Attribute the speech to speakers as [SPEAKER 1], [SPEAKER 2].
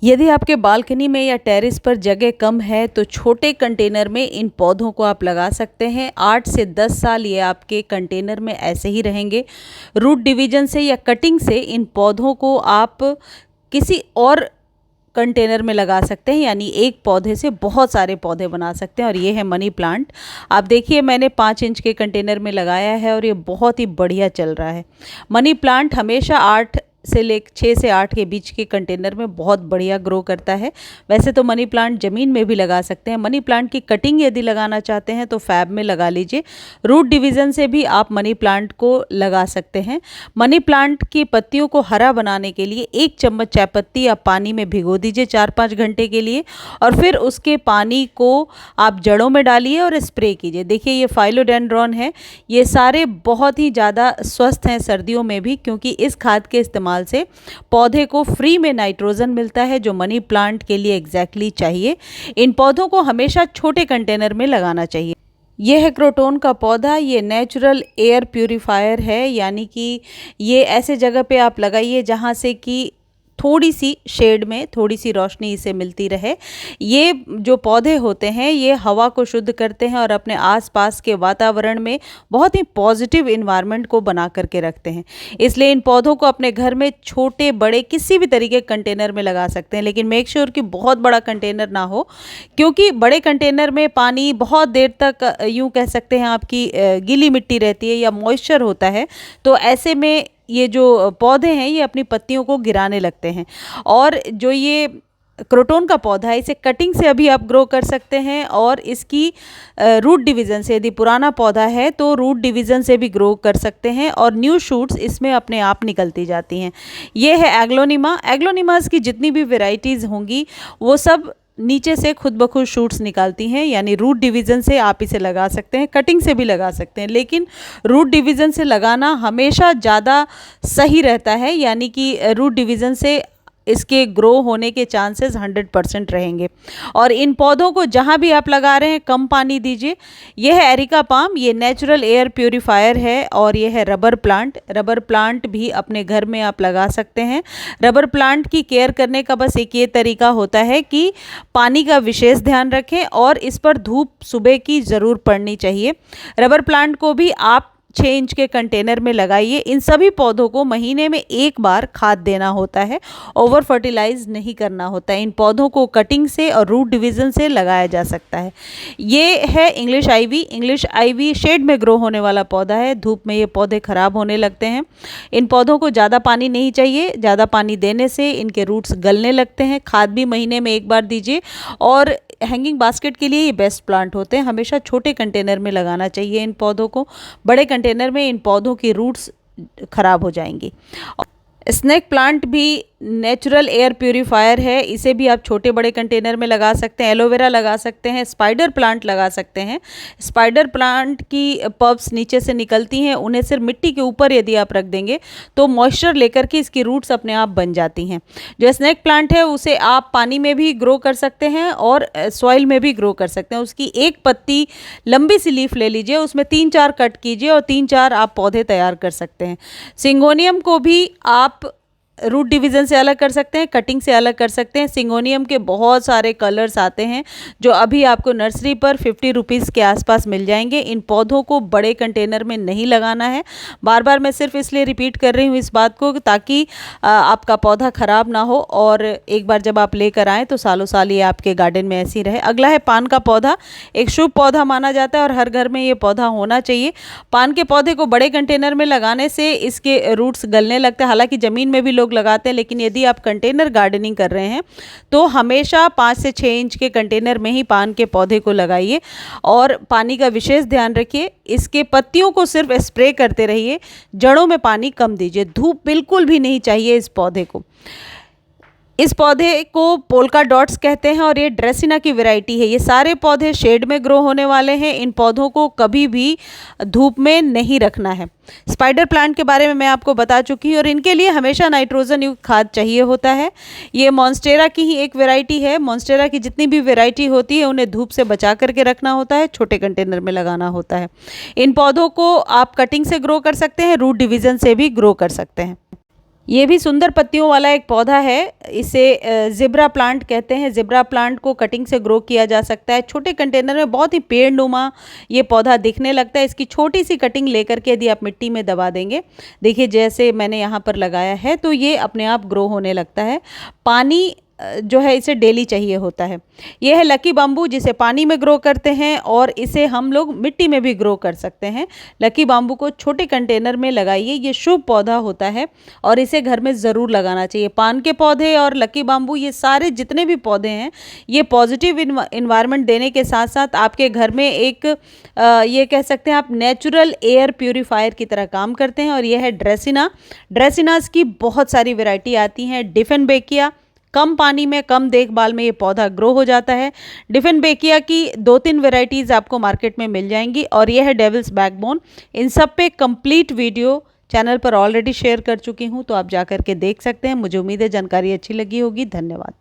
[SPEAKER 1] यदि आपके बालकनी में या टेरेस पर जगह कम है तो छोटे कंटेनर में इन पौधों को आप लगा सकते हैं। 8 से 10 साल ये आपके कंटेनर में ऐसे ही रहेंगे। रूट डिवीजन से या कटिंग से इन पौधों को आप किसी और कंटेनर में लगा सकते हैं, यानी एक पौधे से बहुत सारे पौधे बना सकते हैं। और ये है मनी प्लांट। आप देखिए मैंने 5 इंच के कंटेनर में लगाया है और ये बहुत ही बढ़िया चल रहा है। मनी प्लांट हमेशा 6 से 8 के बीच के कंटेनर में बहुत बढ़िया ग्रो करता है। वैसे तो मनी प्लांट ज़मीन में भी लगा सकते हैं। मनी प्लांट की कटिंग यदि लगाना चाहते हैं तो फैब में लगा लीजिए। रूट डिवीज़न से भी आप मनी प्लांट को लगा सकते हैं। मनी प्लांट की पत्तियों को हरा बनाने के लिए 1 चम्मच चाय पत्ती आप पानी में भिगो दीजिए 4-5 घंटे के लिए, और फिर उसके पानी को आप जड़ों में डालिए और स्प्रे कीजिए। देखिए ये फाइलोडेंड्रॉन है, ये सारे बहुत ही ज़्यादा स्वस्थ हैं सर्दियों में भी, क्योंकि इस खाद के इस्तेमाल से पौधे को फ्री में नाइट्रोजन मिलता है जो मनी प्लांट के लिए एग्जैक्टली चाहिए। इन पौधों को हमेशा छोटे कंटेनर में लगाना चाहिए। यह है क्रोटोन का पौधा। ये नेचुरल एयर प्यूरीफायर है, यानी कि ये ऐसे जगह पे आप लगाइए जहाँ से कि थोड़ी सी शेड में थोड़ी सी रोशनी इसे मिलती रहे। ये जो पौधे होते हैं ये हवा को शुद्ध करते हैं और अपने आसपास के वातावरण में बहुत ही पॉजिटिव इन्वायरमेंट को बना करके रखते हैं। इसलिए इन पौधों को अपने घर में छोटे बड़े किसी भी तरीके के कंटेनर में लगा सकते हैं, लेकिन मेक श्योर कि बहुत बड़ा कंटेनर ना हो, क्योंकि बड़े कंटेनर में पानी बहुत देर तक यूँ कह सकते हैं आपकी गीली मिट्टी रहती है या मॉइस्चर होता है, तो ऐसे में ये जो पौधे हैं ये अपनी पत्तियों को गिराने लगते हैं। और जो ये क्रोटोन का पौधा है इसे कटिंग से अभी आप ग्रो कर सकते हैं, और इसकी रूट डिवीज़न से, यदि पुराना पौधा है तो रूट डिवीज़न से भी ग्रो कर सकते हैं और न्यू शूट्स इसमें अपने आप निकलती जाती हैं। ये है एग्लोनिमा। एग्लोनिमास की जितनी भी वेराइटीज़ होंगी वो सब नीचे से खुद ब खुद शूट्स निकालती हैं, यानी रूट डिवीज़न से आप इसे लगा सकते हैं, कटिंग से भी लगा सकते हैं, लेकिन रूट डिवीज़न से लगाना हमेशा ज़्यादा सही रहता है, यानी कि रूट डिवीज़न से इसके ग्रो होने के चांसेस 100% रहेंगे। और इन पौधों को जहाँ भी आप लगा रहे हैं कम पानी दीजिए। यह है एरिका पाम, ये नेचुरल एयर प्यूरीफायर है। और यह है रबर प्लांट। रबर प्लांट भी अपने घर में आप लगा सकते हैं। रबर प्लांट की केयर करने का बस एक ये तरीका होता है कि पानी का विशेष ध्यान रखें और इस पर धूप सुबह की ज़रूर पड़नी चाहिए। रबर प्लांट को भी आप 6 इंच के कंटेनर में लगाइए। इन सभी पौधों को महीने में 1 बार खाद देना होता है, ओवर फर्टिलाइज नहीं करना होता है। इन पौधों को कटिंग से और रूट डिवीज़न से लगाया जा सकता है। ये है English ivy. English ivy shade में ग्रो होने वाला पौधा है। धूप में ये पौधे खराब होने लगते हैं। इन पौधों को ज़्यादा पानी नहीं चाहिए, ज़्यादा पानी देने से इनके रूट्स गलने लगते हैं। खाद भी महीने में 1 बार दीजिए। और हैंगिंग बास्केट के लिए ये बेस्ट प्लांट होते हैं। हमेशा छोटे कंटेनर में लगाना चाहिए इन पौधों को। बड़े कंटेनर में इन पौधों की रूट्स खराब हो जाएंगी। स्नेक प्लांट भी नेचुरल एयर प्यूरीफायर है। इसे भी आप छोटे बड़े कंटेनर में लगा सकते हैं। एलोवेरा लगा सकते हैं। स्पाइडर प्लांट लगा सकते हैं। स्पाइडर प्लांट की पल्प्स नीचे से निकलती हैं, उन्हें सिर्फ मिट्टी के ऊपर यदि आप रख देंगे तो मॉइस्चर लेकर के इसकी रूट्स अपने आप बन जाती हैं। जो स्नेक प्लांट है उसे आप पानी में भी ग्रो कर सकते हैं और सॉइल में भी ग्रो कर सकते हैं। उसकी एक पत्ती लंबी सी लीफ ले लीजिए, उसमें 3-4 कट कीजिए और 3-4 आप पौधे तैयार कर सकते हैं। सिंगोनियम को भी आप रूट डिवीज़न से अलग कर सकते हैं, कटिंग से अलग कर सकते हैं। सिंगोनियम के बहुत सारे कलर्स आते हैं जो अभी आपको नर्सरी पर 50 रुपीज़ के आसपास मिल जाएंगे। इन पौधों को बड़े कंटेनर में नहीं लगाना है। बार बार मैं सिर्फ इसलिए रिपीट कर रही हूँ इस बात को ताकि आपका पौधा ख़राब ना हो और एक बार जब आप लेकर आएँ तो सालों साल ये आपके गार्डन में ऐसे ही रहे। अगला है पान का पौधा। एक शुभ पौधा माना जाता है और हर घर में ये पौधा होना चाहिए। पान के पौधे को बड़े कंटेनर में लगाने से इसके रूट्स गलने लगते हैं। हालांकि ज़मीन में भी लोग लगाते हैं, लेकिन यदि आप कंटेनर गार्डनिंग कर रहे हैं तो हमेशा 5 से 6 इंच के कंटेनर में ही पान के पौधे को लगाइए और पानी का विशेष ध्यान रखिए। इसके पत्तियों को सिर्फ स्प्रे करते रहिए, जड़ों में पानी कम दीजिए। धूप बिल्कुल भी नहीं चाहिए इस पौधे को। इस पौधे को पोल्का डॉट्स कहते हैं और ये ड्रेसिना की वैरायटी है। ये सारे पौधे शेड में ग्रो होने वाले हैं। इन पौधों को कभी भी धूप में नहीं रखना है। स्पाइडर प्लांट के बारे में मैं आपको बता चुकी हूँ और इनके लिए हमेशा नाइट्रोजन युक्त खाद चाहिए होता है। ये मॉन्स्टेरा की ही एक वैरायटी है। मॉन्स्टेरा की जितनी भी वैरायटी होती है उन्हें धूप से बचा करके रखना होता है, छोटे कंटेनर में लगाना होता है। इन पौधों को आप कटिंग से ग्रो कर सकते हैं, रूट डिवीज़न से भी ग्रो कर सकते हैं। ये भी सुंदर पत्तियों वाला एक पौधा है। इसे ज़िब्रा प्लांट कहते हैं। ज़िब्रा प्लांट को कटिंग से ग्रो किया जा सकता है। छोटे कंटेनर में बहुत ही पेड़नुमा ये पौधा दिखने लगता है। इसकी छोटी सी कटिंग लेकर के यदि आप मिट्टी में दबा देंगे, देखिए जैसे मैंने यहाँ पर लगाया है, तो ये अपने आप ग्रो होने लगता है। पानी जो है इसे डेली चाहिए होता है। ये है लकी बाम्बू, जिसे पानी में ग्रो करते हैं और इसे हम लोग मिट्टी में भी ग्रो कर सकते हैं। लकी बाम्बू को छोटे कंटेनर में लगाइए, ये शुभ पौधा होता है और इसे घर में ज़रूर लगाना चाहिए। पान के पौधे और लकी बाम्बू, ये सारे जितने भी पौधे हैं, ये पॉजिटिव इन्वायरमेंट देने के साथ साथ आपके घर में एक ये कह सकते हैं आप नेचुरल एयर प्यूरिफायर की तरह काम करते हैं। और यह है ड्रेसिना। ड्रेसिनास की बहुत सारी वैरायटी आती हैं। डिफेनबेकिया, कम पानी में कम देखभाल में ये पौधा ग्रो हो जाता है। डिफेनबेकिया की 2-3 वैरायटीज़ आपको मार्केट में मिल जाएंगी। और यह है डेविल्स बैकबोन। इन सब पे कंप्लीट वीडियो चैनल पर ऑलरेडी शेयर कर चुकी हूँ, तो आप जा कर के देख सकते हैं। मुझे उम्मीद है जानकारी अच्छी लगी होगी। धन्यवाद।